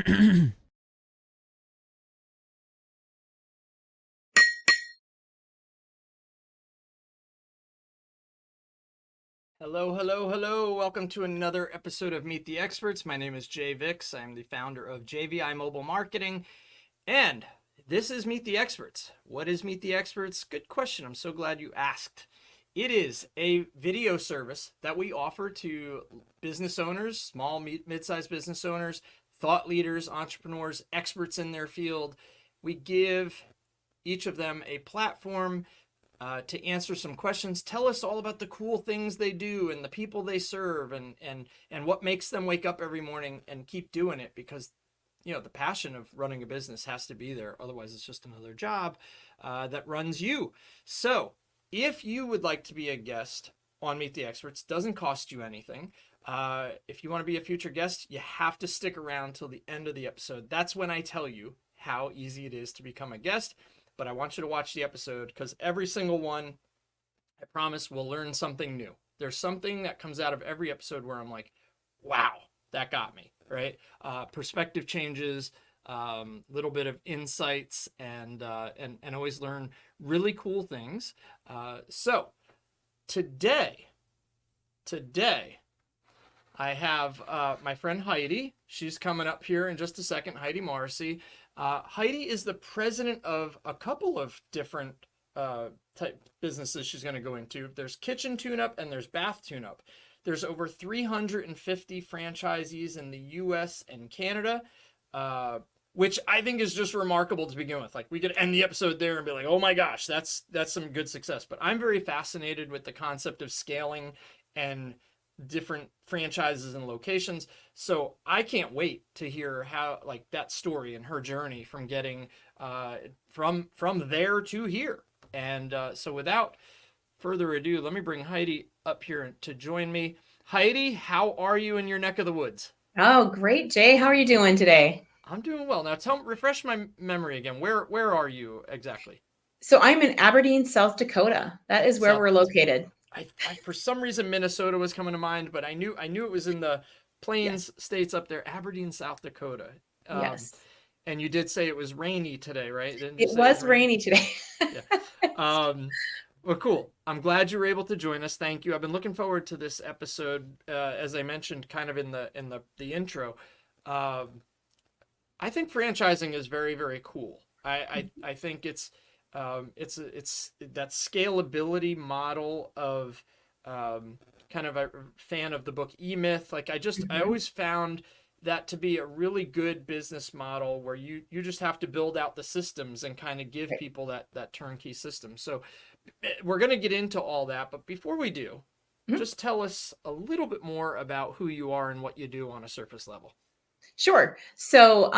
Hello, hello, hello. Welcome to another episode of Meet the Experts. My name is Jay Vix. I'm the founder of JVI Mobile Marketing, and this is Meet the Experts. What is Meet the Experts? Good question. I'm so glad you asked. It is a video service that we offer to business owners, small, mid-sized business owners, thought leaders, entrepreneurs, experts in their field. We give each of them a platform to answer some questions. Tell us all about the cool things they do and the people they serve, and what makes them wake up every morning and keep doing it, because the passion of running a business has to be there. Otherwise, it's just another job that runs you. So if you would like to be a guest on Meet the Experts, doesn't cost you anything. If you want to be a future guest, you have to stick around till the end of the episode. That's when I tell you how easy it is to become a guest. But I want you to watch the episode, because every single one, I promise, will learn something new. There's something that comes out of every episode where I'm like, wow, that got me, right? Perspective changes, little bit of insights, and always learn really cool things. So today, I have my friend Heidi. She's coming up here in just a second, Heidi Morrissey. Heidi is the president of a couple of different type businesses she's going to go into. There's kitchen tune-up and there's bath tune-up. There's over 350 franchisees in the US and Canada, which I think is just remarkable to begin with. Like, we could end the episode there and be like, oh my gosh, that's some good success. But I'm very fascinated with the concept of scaling and different franchises and locations. So I can't wait to hear how, like, that story and her journey from getting from there to here. And so without further ado, let me bring Heidi up here to join me. Heidi, how are you in your neck of the woods? Oh, great, Jay. How are you doing today? I'm doing well. Now refresh my memory again. Where are you exactly? So I'm in Aberdeen, South Dakota. That is where South. we're located. I for some reason Minnesota was coming to mind, but I knew it was in the plains Yes. states up there, Aberdeen, South Dakota. Yes. And you did say it was rainy today, right? Didn't you It say it was was rainy? rainy today. Yeah. Well, cool. I'm glad you were able to join us. Thank you. I've been looking forward to this episode, as I mentioned, kind of in the intro. I think franchising is very, very cool. I think it's that scalability model of, kind of a fan of the book E-Myth. Like, I Mhm. always found that to be a really good business model where you just have to build out the systems and kind of give Right. people that turnkey system. So we're going to get into all that, but before we do, Mhm. just tell us a little bit more about who you are and what you do on a surface level. Sure. So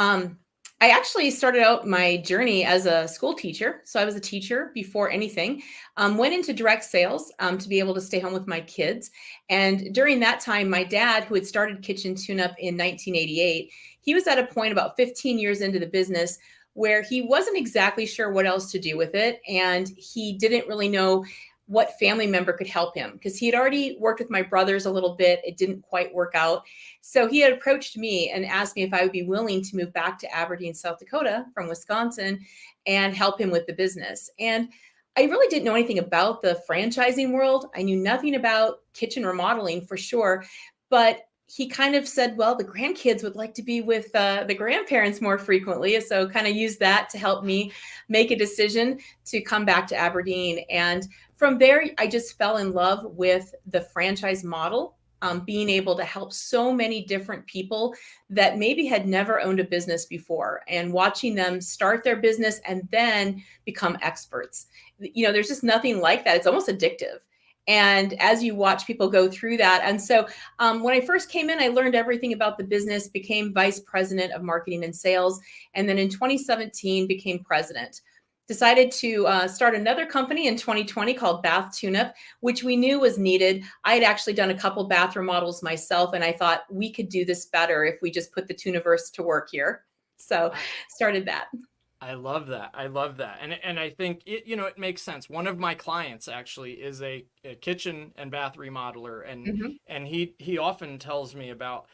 I actually started out my journey as a school teacher. So I was a teacher before anything. Went into direct sales to be able to stay home with my kids. And during that time, my dad, who had started Kitchen Tune Up in 1988, he was at a point about 15 years into the business where he wasn't exactly sure what else to do with it. And he didn't really know what family member could help him because he had already worked with my brothers a little bit. It didn't quite work out. So he had approached me and asked me if I would be willing to move back to Aberdeen, South Dakota from Wisconsin and help him with the business. And I really didn't know anything about the franchising world. I knew nothing about kitchen remodeling for sure. But he kind of said, well, the grandkids would like to be with the grandparents more frequently. So kind of used that to help me make a decision to come back to Aberdeen. And from there, I just fell in love with the franchise model, being able to help so many different people that maybe had never owned a business before and watching them start their business and then become experts. There's just nothing like that. It's almost addictive. And as you watch people go through that. And so when I first came in, I learned everything about the business, became vice president of marketing and sales. And then in 2017, became president. Decided to start another company in 2020 called Bath Tune-Up, which we knew was needed. I had actually done a couple bath remodels myself, and I thought we could do this better if we just put the Tuniverse to work here. So I, started that. I love that. I love that. And I think it, it makes sense. One of my clients actually is a kitchen and bath remodeler, Mhm. and he often tells me about,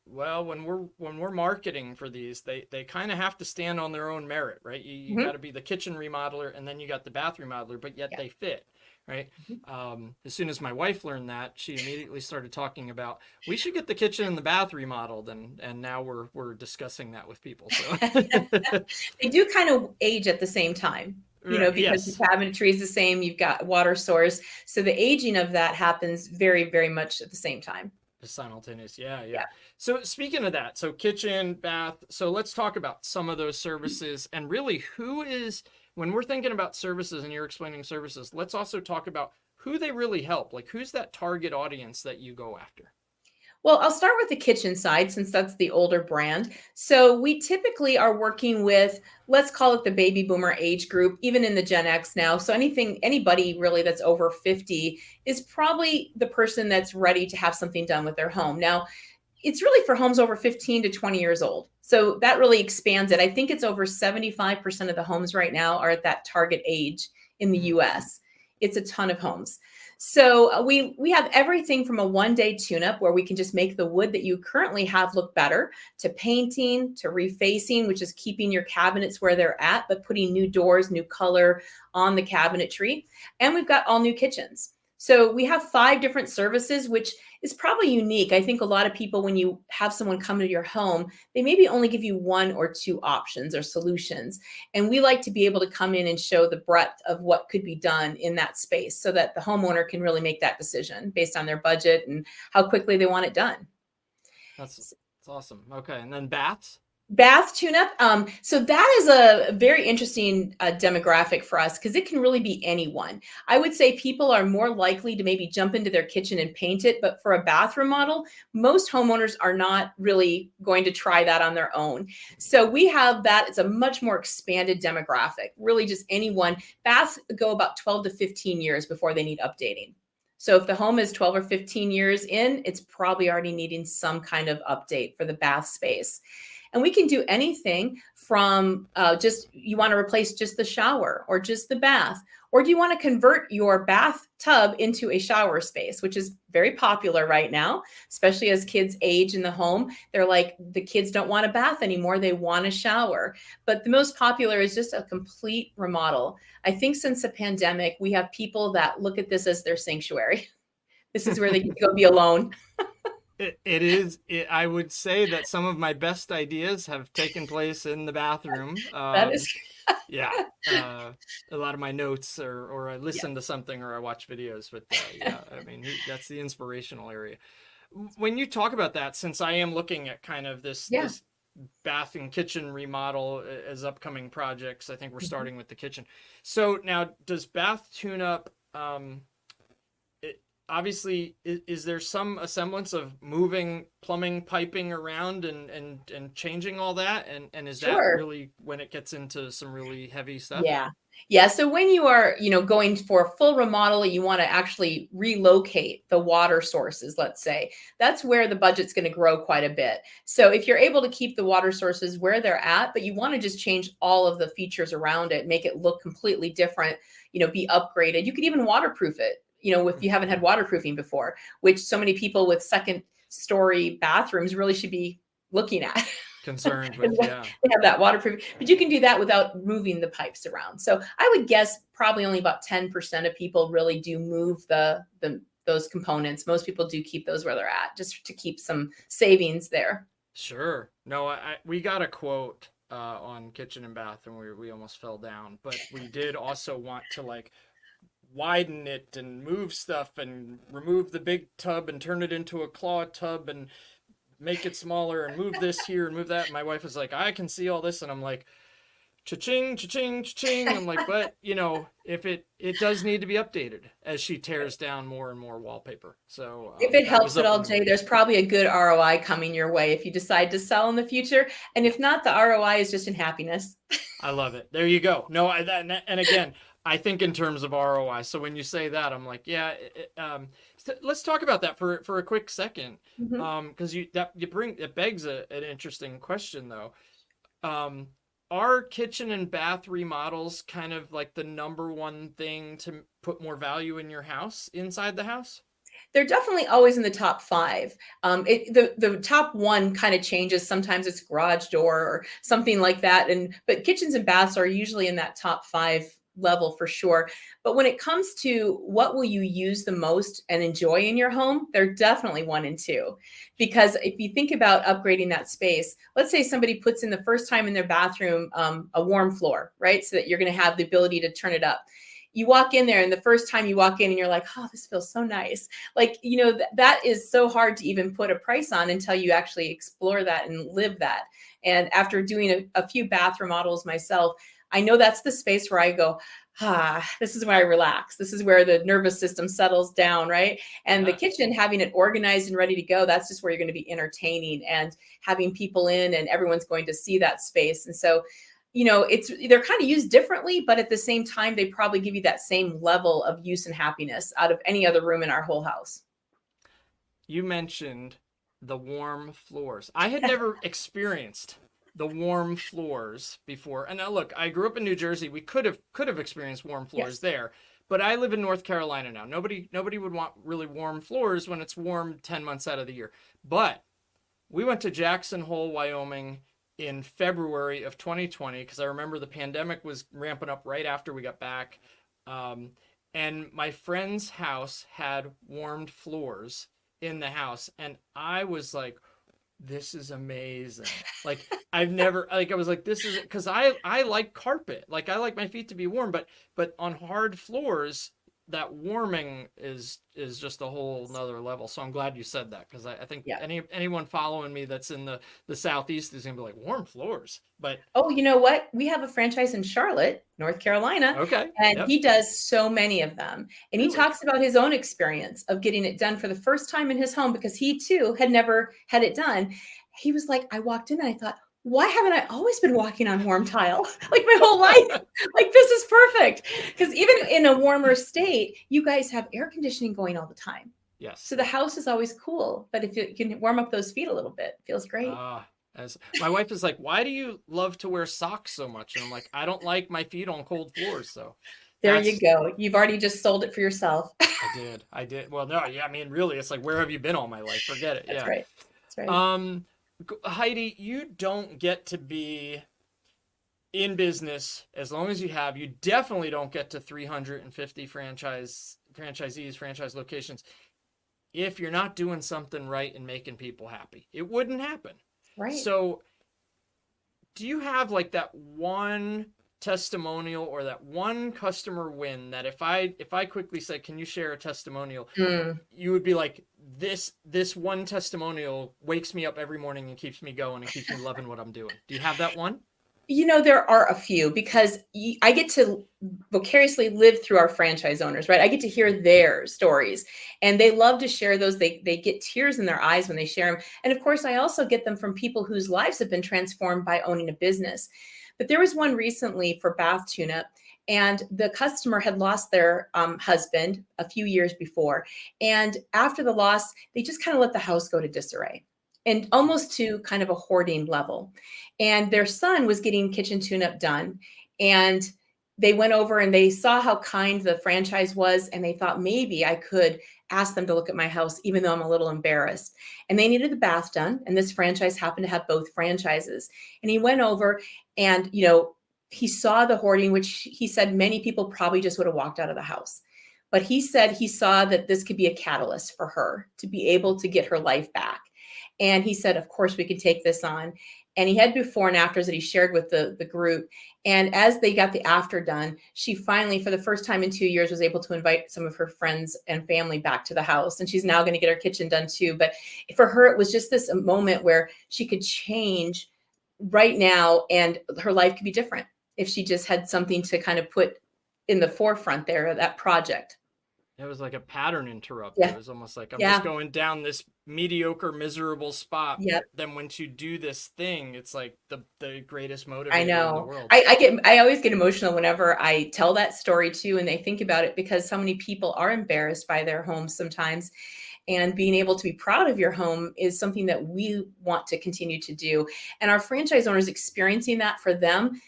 well, when we're marketing for these, they kind of have to stand on their own merit, right? You got Mhm. to be the kitchen remodeler and then you got the bath remodeler, but yet Yeah. they fit, right? Mhm. As soon as my wife learned that, she immediately started talking about we should get the kitchen and the bath remodeled, and now we're discussing that with people. So They do kind of age at the same time, right, because the yes, cabinetry is the same, you've got water source. So the aging of that happens very, very much at the same time. simultaneous. Yeah, yeah. Yeah. So speaking of that, so kitchen, bath. So let's talk about some of those services and really who is when we're thinking about services and you're explaining services. Let's also talk about who they really help. Like who's that target audience that you go after? Well, I'll start with the kitchen side since that's the older brand. So we typically are working with, let's call it the baby boomer age group, even in the Gen X now. So anybody really that's over 50 is probably the person that's ready to have something done with their home. Now, it's really for homes over 15 to 20 years old. So that really expands it. I think it's over 75% of the homes right now are at that target age in the Mm, US. It's a ton of homes. So we have everything from a one-day tune-up where we can just make the wood that you currently have look better, to painting, to refacing, which is keeping your cabinets where they're at, but putting new doors, new color on the cabinetry. And we've got all new kitchens. So we have 5 different services, which is probably unique. I think a lot of people, when you have someone come to your home, they maybe only give you 1 or 2 options or solutions. And we like to be able to come in and show the breadth of what could be done in that space so that the homeowner can really make that decision based on their budget and how quickly they want it done. that's awesome. Okay, and then baths. Bath tune-up. So that is a very interesting demographic for us because it can really be anyone. I would say people are more likely to maybe jump into their kitchen and paint it, but for a bathroom model, most homeowners are not really going to try that on their own. So we have that. It's a much more expanded demographic. Really, just anyone. Baths go about 12 to 15 years before they need updating. So if the home is 12 or 15 years in, it's probably already needing some kind of update for the bath space. And we can do anything from just you want to replace just the shower or just the bath, or do you want to convert your bathtub into a shower space, which is very popular right now, especially as kids age in the home. They're like, the kids don't want a bath anymore. They want a shower. But the most popular is just a complete remodel. I think since the pandemic, we have people that look at this as their sanctuary. This is where they get to go be alone. It is. I would say that some of my best ideas have taken place in the bathroom. That is, Yeah, a lot of my notes, or I yeah. listen to something, or I watch videos. But yeah, I mean, that's the inspirational area. When you talk about that, since I am looking at kind of this Yeah. this bath and kitchen remodel as upcoming projects, I think we're Mhm. starting with the kitchen. So now, does bath tune up? It, obviously, is there some semblance of moving plumbing piping around and changing all that? And is that Sure. really when it gets into some really heavy stuff? Yeah. Yeah. So when you are, going for a full remodel, you want to actually relocate the water sources, let's say, that's where the budget's going to grow quite a bit. So if you're able to keep the water sources where they're at, but you want to just change all of the features around it, make it look completely different, be upgraded. You could even waterproof it, if you haven't had waterproofing before, which so many people with second story bathrooms really should be looking at. Concerned Is with, that yeah. they have that waterproof, but you can do that without moving the pipes around. So I would guess probably only about 10% of people really do move the those components. Most people do keep those where they're at just to keep some savings there. Sure. No, we got a quote on kitchen and bath, and we almost fell down. But we did also want to like widen it and move stuff and remove the big tub and turn it into a claw tub and make it smaller and move this here and move that. And my wife was like, I can see all this, and I'm like, cha-ching, cha-ching, cha-ching. I'm like, but if it does need to be updated as she tears down more and more wallpaper. So If it that was helps at up all, in the Jay, air. there's probably a good ROI coming your way if you decide to sell in the future. And Yeah. if not, the ROI is just in happiness. I love it. There you go. No, and again, I think in terms of ROI. So when you say that, I'm like, yeah. So let's talk about that for a quick second, Mhm. because you begs an interesting question though. Um, are kitchen and bath remodels kind of like the number one thing to put more value in your house, inside the house? They're definitely always in the top 5. The top 1 kind of changes. Sometimes it's garage door or something like that, but kitchens and baths are usually in that top 5 level for sure. But when it comes to what will you use the most and enjoy in your home, they're definitely 1 and 2. Because if you think about upgrading that space, let's say somebody puts in the first time in their bathroom a warm floor, right? So that you're going to have the ability to turn it up. You walk in there and the first time you walk in and you're like, oh, this feels so nice. Like, that is so hard to even put a price on until you actually explore that and live that. And after doing a few bath remodels myself, I know that's the space where I go, this is where I relax. This is where the nervous system settles down, right? And the Yes. kitchen, having it organized and ready to go, that's just where you're going to be entertaining and having people in, and everyone's going to see that space. And so, they're kind of used differently, but at the same time, they probably give you that same level of use and happiness out of any other room in our whole house. You mentioned the warm floors. I had never experienced the warm floors before. And now look, I grew up in New Jersey. We could have experienced warm floors Yes. there. But I live in North Carolina now. Nobody would want really warm floors when it's warm 10 months out of the year. But we went to Jackson Hole, Wyoming in February of 2020 because I remember the pandemic was ramping up right after we got back. Um, and my friend's house had warmed floors in the house. And I was like, this is amazing. Like I've never like I was like this is because I like carpet. Like I like my feet to be warm, but on hard floors that warming is just a whole nother level. So I'm glad you said that because I think Yeah. anyone following me that's in the southeast is gonna be like warm floors. But Oh, you know what? We have a franchise in Charlotte, North Carolina, okay, and yep, he does so many of them. And he really, talks about his own experience of getting it done for the first time in his home because he too had never had it done. He was like, I walked in and I thought, why haven't I always been walking on warm tile like my whole life? Like, this is perfect. Because even in a warmer state, you guys have air conditioning going all the time. yes. So the house is always cool. But if you can warm up those feet a little bit, it feels great. As my wife is like, why do you love to wear socks so much? And I'm like, I don't like my feet on cold floors. So There you that's go. You've already just sold it for yourself. I did. Well, no, yeah, I mean, really, it's like, where have you been all my life? Forget it. That's Yeah. right. That's right. Um, Heidi, you don't get to be in business as long as you have. You definitely don't get to 350 franchisees, franchise locations if you're not doing something right and making people happy. It wouldn't happen. Right. So, do you have like that one testimonial or that one customer win that if I quickly said, can you share a testimonial, Mm. you would be like, this one testimonial wakes me up every morning and keeps me going and keeps me loving what I'm doing. Do you have that one? There are a few because I get to vicariously live through our franchise owners, right? I get to hear their stories and they love to share those. They get tears in their eyes when they share them. And of course, I also get them from people whose lives have been transformed by owning a business. But there was one recently for bath tune-up, and the customer had lost their husband a few years before. And after the loss, they just kind of let the house go to disarray and almost to kind of a hoarding level. And their son was getting kitchen tune-up done. And they went over and they saw how kind the franchise was. And they thought maybe I could ask them to look at my house, even though I'm a little embarrassed. And they needed the bath done. And this franchise happened to have both franchises. And he went over and, he saw the hoarding, which he said many people probably just would have walked out of the house. But he said he saw that this could be a catalyst for her to be able to get her life back. And he said, of course, we could take this on. And he had before and afters that he shared with the group. And as they got the after done, she finally, for the first time in 2 years, was able to invite some of her friends and family back to the house. And she's now going to get her kitchen done too. But for her, it was just this moment where she could change right now and her life could be different if she just had something to kind of put in the forefront there, that project. It was like a pattern interrupter. It Yeah. was almost like I'm just Yeah. going down this mediocre, miserable spot. Yeah. But then once you do this thing, it's like the greatest I motivator in the know. world. I always get emotional whenever I tell that story too, and they think about it because so many people are embarrassed by their homes sometimes. and being able to be proud of your home is something that we want to continue to do. And our franchise owners experiencing that for them,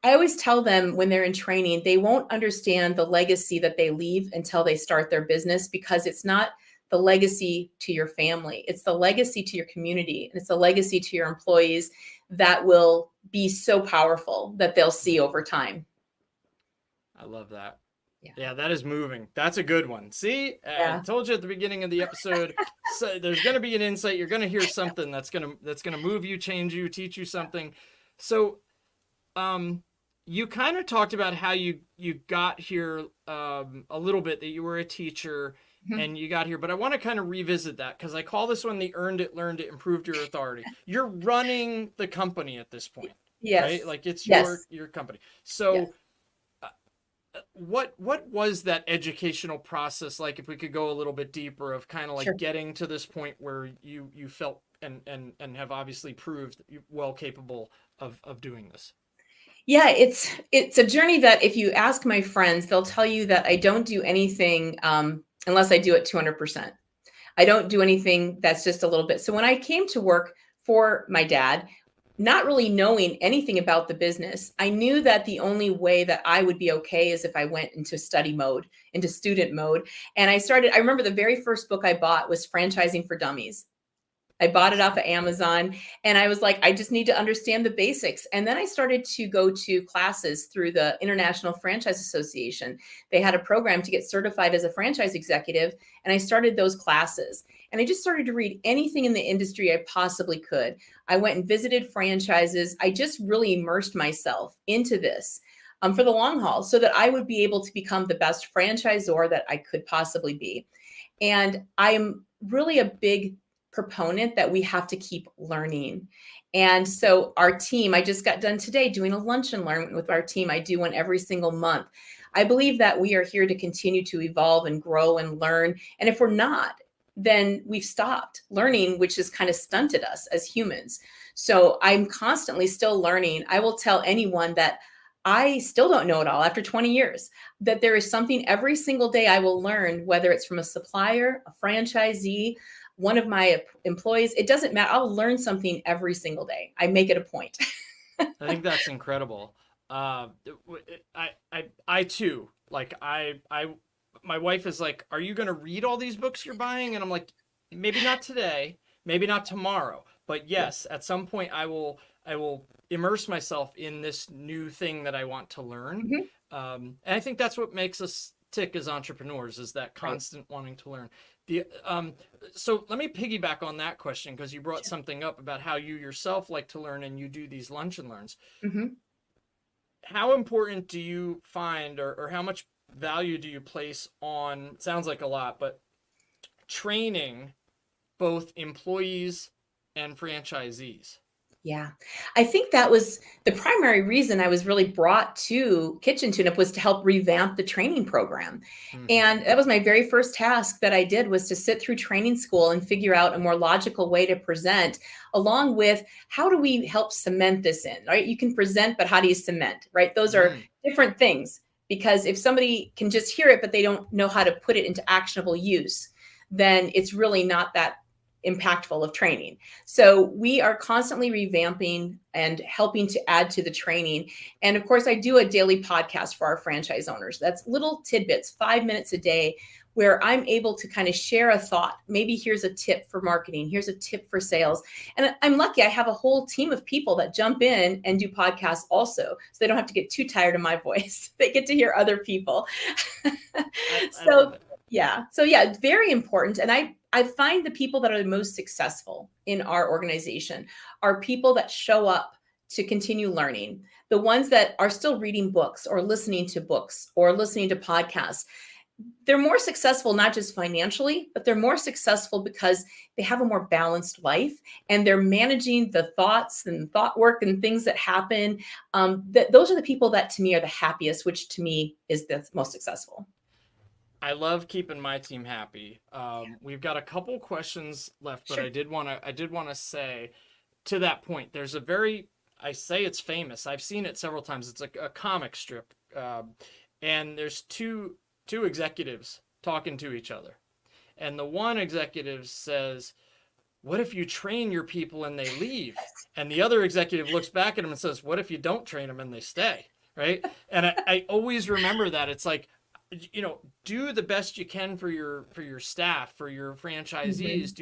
I always tell them when they're in training, they won't understand the legacy that they leave until they start their business, because it's not the legacy to your family. It's the legacy to your community, and it's the legacy to your employees that will be so powerful that they'll see over time. I love that. Yeah. Yeah, that is moving. That's a good one. See, I Yeah. told you at the beginning of the episode, so there's going to be an insight. You're going to hear something that's going to move you, change you, teach you something. So, you kind of talked about how you got here a little bit, that you were a teacher and you got here, but I want to kind of revisit that, because I call this one the earned it, learned it, improved your authority. You're running the company at this point, Yes. right? Like it's Yes. your company. So. Yes. What was that educational process like, if we could go a little bit deeper, of kind of like Sure. getting to this point where you felt and have obviously proved you well capable of doing this? Yeah, it's a journey that if you ask my friends, they'll tell you that I don't do anything unless I do it 200%. I don't do anything that's just a little bit. So when I came to work for my dad, not really knowing anything about the business, I knew that the only way that I would be okay is if I went into study mode, into student mode. And I remember the very first book I bought was Franchising for Dummies. I bought it off of Amazon, and I was like, I just need to understand the basics. And then I started to go to classes through the International Franchise Association. They had a program to get certified as a franchise executive, and I started those classes. And I just started to read anything in the industry I possibly could. I went and visited franchises. I just really immersed myself into this for the long haul, so that I would be able to become the best franchisor that I could possibly be. And I'm really a big proponent that we have to keep learning. And so our team, I just got done today doing a lunch and learn with our team. I do one every single month. I believe that we are here to continue to evolve and grow and learn. And if we're not, then we've stopped learning, which has kind of stunted us as humans. So I'm constantly still learning. I will tell anyone that I still don't know it all after 20 years, that there is something every single day I will learn, whether it's from a supplier, a franchisee, one of my employees. It doesn't matter. I'll learn something every single day. I make it a point. I think that's incredible. I too, like my wife is like, are you going to read all these books you're buying? And I'm like, maybe not today, maybe not tomorrow, but yes, at some point I will immerse myself in this new thing that I want to learn. And I think that's what makes us tick as entrepreneurs, is that constant wanting to learn. So let me piggyback on that question, because you brought something up about how you yourself like to learn and you do these lunch and learns. How important do you find, or how much value do you place on, sounds like a lot, but training both employees and franchisees? Yeah, I think that was the primary reason I was really brought to Kitchen Tune-Up, was to help revamp the training program. And that was my very first task that I did, was to sit through training school and figure out a more logical way to present, along with how do we help cement this in, right? You can present, but how do you cement, right? Those are different things, because if somebody can just hear it, but they don't know how to put it into actionable use, then it's really not that impactful of training. So we are constantly revamping and helping to add to the training. And of course, I do a daily podcast for our franchise owners. That's little tidbits, 5 minutes a day, where I'm able to kind of share a thought. Maybe here's a tip for marketing. Here's a tip for sales. And I'm lucky, I have a whole team of people that jump in and do podcasts also, so they don't have to get too tired of my voice. They get to hear other people. So yeah, it's very important. And I find the people that are the most successful in our organization are people that show up to continue learning. The ones that are still reading books or listening to books or listening to podcasts, they're more successful, not just financially, but they're more successful because they have a more balanced life, and they're managing the thoughts and thought work and things that happen. Those are the people that to me are the happiest, which to me is the most successful. I love keeping my team happy. We've got a couple questions left, but sure. I did want to say, to that point, there's I say it's famous. I've seen it several times. It's a comic strip, and there's two executives talking to each other, And the one executive says, what if you train your people and they leave? And the other executive looks back at him and says, what if you don't train them and they stay? Right. And I always remember that. It's like, do the best you can for your staff, for your franchisees.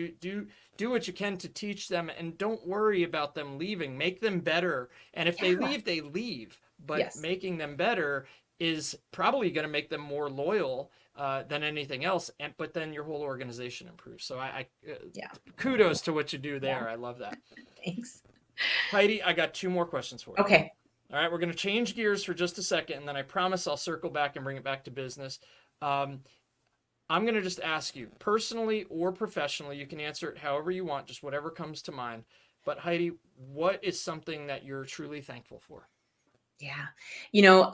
Do what you can to teach them, and don't worry about them leaving. Make them better. And if they leave, they leave. But making them better is probably going to make them more loyal than anything else. But then your whole organization improves. So kudos to what you do there. I love that. Thanks. Heidi, I got 2 more questions for you. Okay. All right, we're going to change gears for just a second, and then I promise I'll circle back and bring it back to business. I'm going to just ask you, personally or professionally, you can answer it however you want, just whatever comes to mind. But Heidi, what is something that you're truly thankful for? Yeah.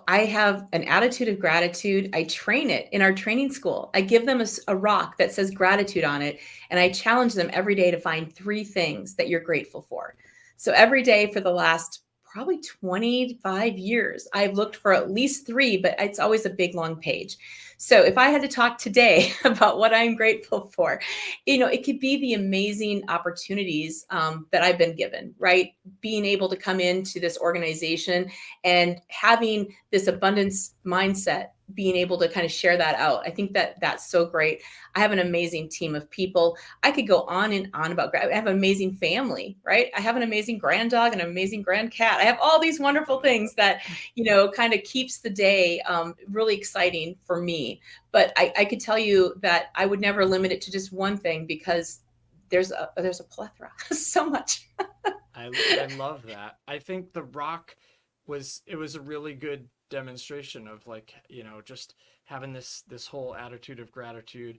I have an attitude of gratitude. I train it in our training school. I give them a rock that says gratitude on it, and I challenge them every day to find 3 things that you're grateful for. So every day for the last probably 25 years, I've looked for at least 3, but it's always a big, long page. So if I had to talk today about what I'm grateful for, it could be the amazing opportunities that I've been given, right? Being able to come into this organization and having this abundance mindset, being able to kind of share that out. I think that that's so great. I have an amazing team of people. I could go on and on about, I have an amazing family, right? I have an amazing grand dog and an amazing grand cat. I have all these wonderful things that, kind of keeps the day really exciting for me. But I could tell you that I would never limit it to just one thing, because there's a plethora, so much. I love that. I think the rock was a really good demonstration of, like, just having this whole attitude of gratitude.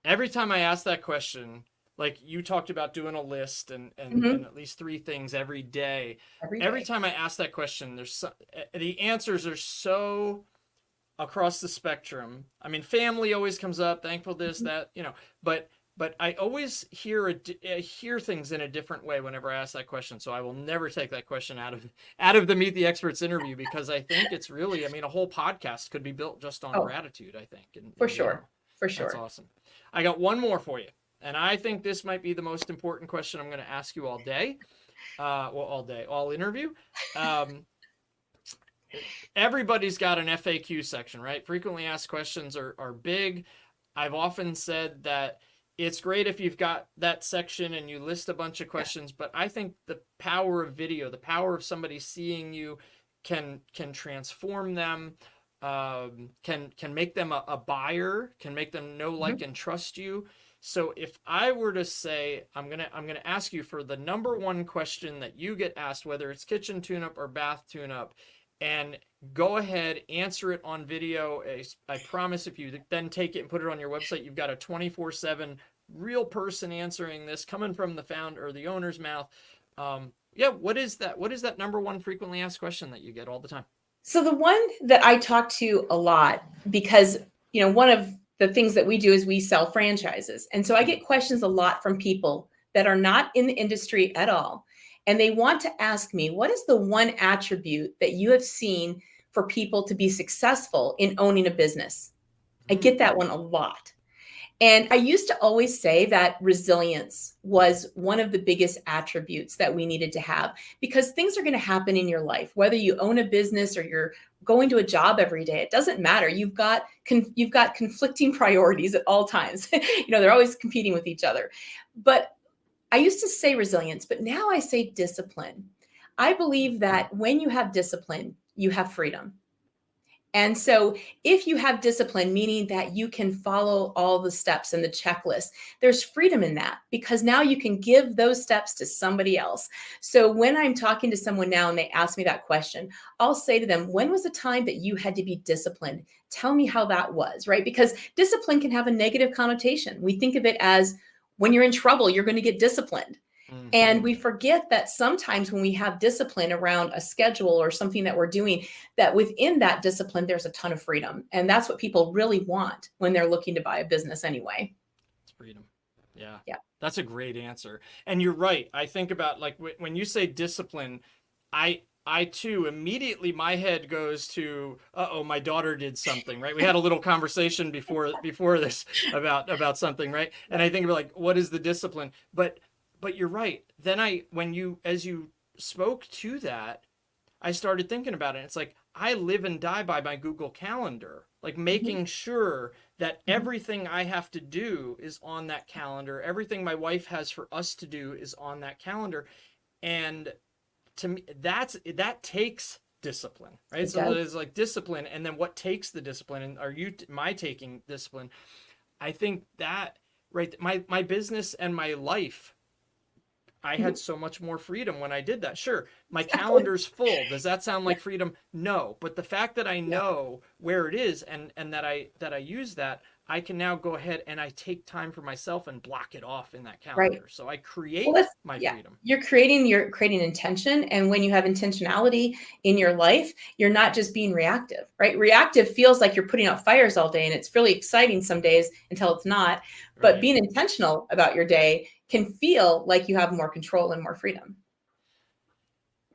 Every time I ask that question, like you talked about doing a list and at least 3 things every day. Every time I ask that question, the answers are so across the spectrum. I mean, family always comes up, thankful this, that, but I always hear things in a different way whenever I ask that question. So I will never take that question out of the Meet the Experts interview, because I think it's really, a whole podcast could be built just on gratitude, I think. For sure. That's awesome. I got one more for you. And I think this might be the most important question I'm going to ask you all day. All interview. Everybody's got an FAQ section, right? Frequently asked questions are big. I've often said that it's great if you've got that section and you list a bunch of questions, but I think the power of video, the power of somebody seeing you can transform them, can make them a buyer, can make them know, like, and trust you. So if I were to say, I'm gonna ask you for the number 1 question that you get asked, whether it's kitchen tune-up or bath tune-up, and go ahead, answer it on video. I promise if you then take it and put it on your website, you've got a 24/7 real person answering this, coming from the founder or the owner's mouth. What is that? What is that number 1 frequently asked question that you get all the time? So the one that I talk to a lot, because, one of the things that we do is we sell franchises. And so I get questions a lot from people that are not in the industry at all. And they want to ask me, what is the one attribute that you have seen for people to be successful in owning a business? I get that one a lot. And I used to always say that resilience was one of the biggest attributes that we needed to have, because things are going to happen in your life, whether you own a business or you're going to a job every day. It doesn't matter. You've got conflicting priorities at all times. They're always competing with each other. But I used to say resilience, but now I say discipline. I believe that when you have discipline, you have freedom. And so if you have discipline, meaning that you can follow all the steps in the checklist, there's freedom in that, because now you can give those steps to somebody else. So when I'm talking to someone now and they ask me that question, I'll say to them, when was the time that you had to be disciplined? Tell me how that was, right? Because discipline can have a negative connotation. We think of it as, when you're in trouble, you're going to get disciplined. And we forget that sometimes when we have discipline around a schedule or something that we're doing, that within that discipline, there's a ton of freedom. And that's what people really want when they're looking to buy a business anyway. It's freedom. Yeah. That's a great answer. And you're right. I think about, like, when you say discipline, I I too immediately my head goes to, uh-oh, my daughter did something, right? We had a little conversation before this about something, right? And I think about like, what is the discipline? But you're right. Then when you as you spoke to that, I started thinking about it. It's like I live and die by my Google Calendar, like Mhm, making sure that mhm. everything I have to do is on that calendar. Everything my wife has for us to do is on that calendar. And to me, that takes discipline, right? It So does. there's like discipline, and then what takes the discipline, and are you my taking discipline? I think that right, my business and my life, I had Mhm. so much more freedom when I did that. Sure, my Exactly. calendar's full. Does that sound Yeah. like freedom? No, but the fact that I Yeah. know where it is, and that I use that, I can now go ahead and I take time for myself and block it off in that Right. calendar. So I Well, create that's my yeah. freedom. You're creating intention, and when you have intentionality in your life, you're not just being reactive, right? Reactive feels like you're putting out fires all day, and it's really exciting some days until it's not. But Right. being intentional about your day can feel like you have more control and more freedom.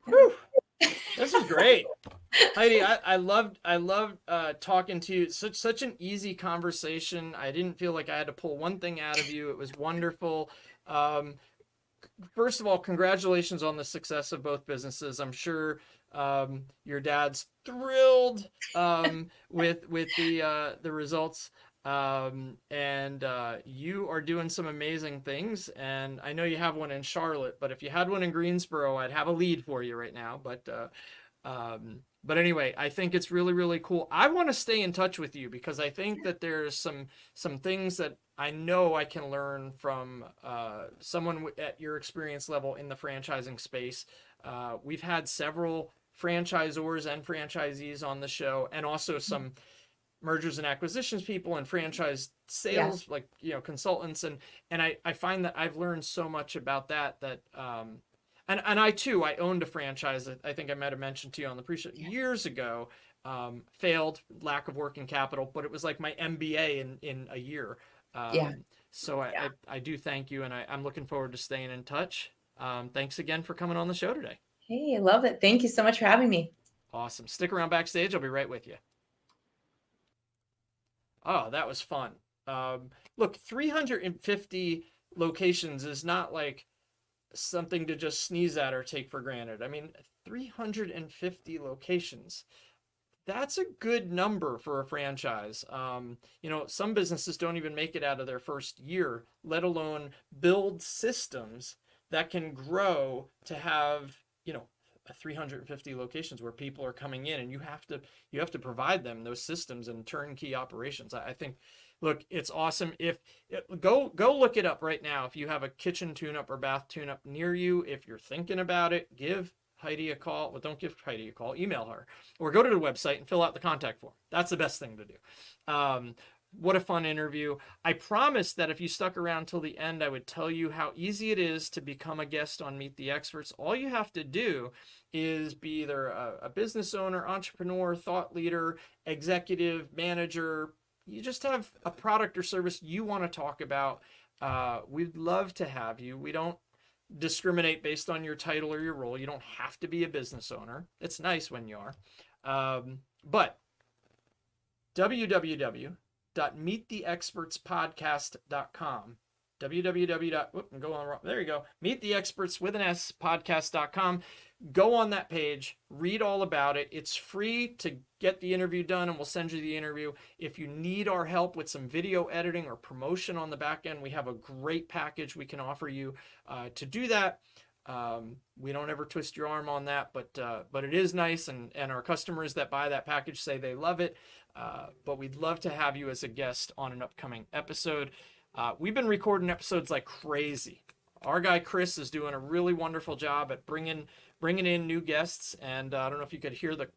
Whew. Yeah. This is great. Heidi, I loved talking to you. Such an easy conversation. I didn't feel like I had to pull one thing out of you. It was wonderful. Um, First of all, congratulations on the success of both businesses. I'm sure your dad's thrilled with the results. And you are doing some amazing things. And I know you have one in Charlotte, but if you had one in Greensboro, I'd have a lead for you right now. But anyway, I think it's really, really cool. I want to stay in touch with you because I think that there's some things that I know I can learn from someone at your experience level in the franchising space. We've had several franchisors and franchisees on the show, and also some mergers and acquisitions people and franchise Yes. sales, like consultants, and I find that I've learned so much about that. And I too, I owned a franchise that I think I might have mentioned to you on the pre-show Yeah. years ago. Failed, lack of working capital, but it was like my MBA in a year. Yeah. So Yeah. I do thank you, and I'm looking forward to staying in touch. Thanks again for coming on the show today. Hey, I love it. Thank you so much for having me. Awesome. Stick around backstage. I'll be right with you. Oh, that was fun. Look, 350 locations is not like something to just sneeze at or take for granted. I mean, 350 locations. That's a good number for a franchise. Some businesses don't even make it out of their first year, let alone build systems that can grow to have, 350 locations where people are coming in, and you have to provide them those systems and turnkey operations. I think, look, it's awesome. If go look it up right now. If you have a kitchen tune-up or bath tune-up near you, if you're thinking about it, give Heidi a call. Well, don't give Heidi a call. Email her, or go to the website and fill out the contact form. That's the best thing to do. What a fun interview. I promised that if you stuck around till the end, I would tell you how easy it is to become a guest on Meet the Experts. All you have to do is be either a business owner, entrepreneur, thought leader, executive, manager. You just have a product or service you want to talk about. We'd love to have you. We don't discriminate based on your title or your role. You don't have to be a business owner. It's nice when you are. But www.meettheexpertspodcast.com www. I'm going wrong. There you go. Meet the Experts with an S podcast.com. Go on that page, read all about it. It's free to get the interview done, and we'll send you the interview. If you need our help with some video editing or promotion on the back end, we have a great package we can offer you to do that. We don't ever twist your arm on that, but it is nice, and our customers that buy that package say they love it. But we'd love to have you as a guest on an upcoming episode. We've been recording episodes like crazy. Our guy Chris is doing a really wonderful job at bringing in new guests, and I don't know if you could hear the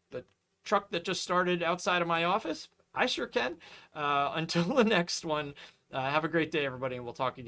truck that just started outside of my office. I sure can. Until the next one, have a great day, everybody, and we'll talk again.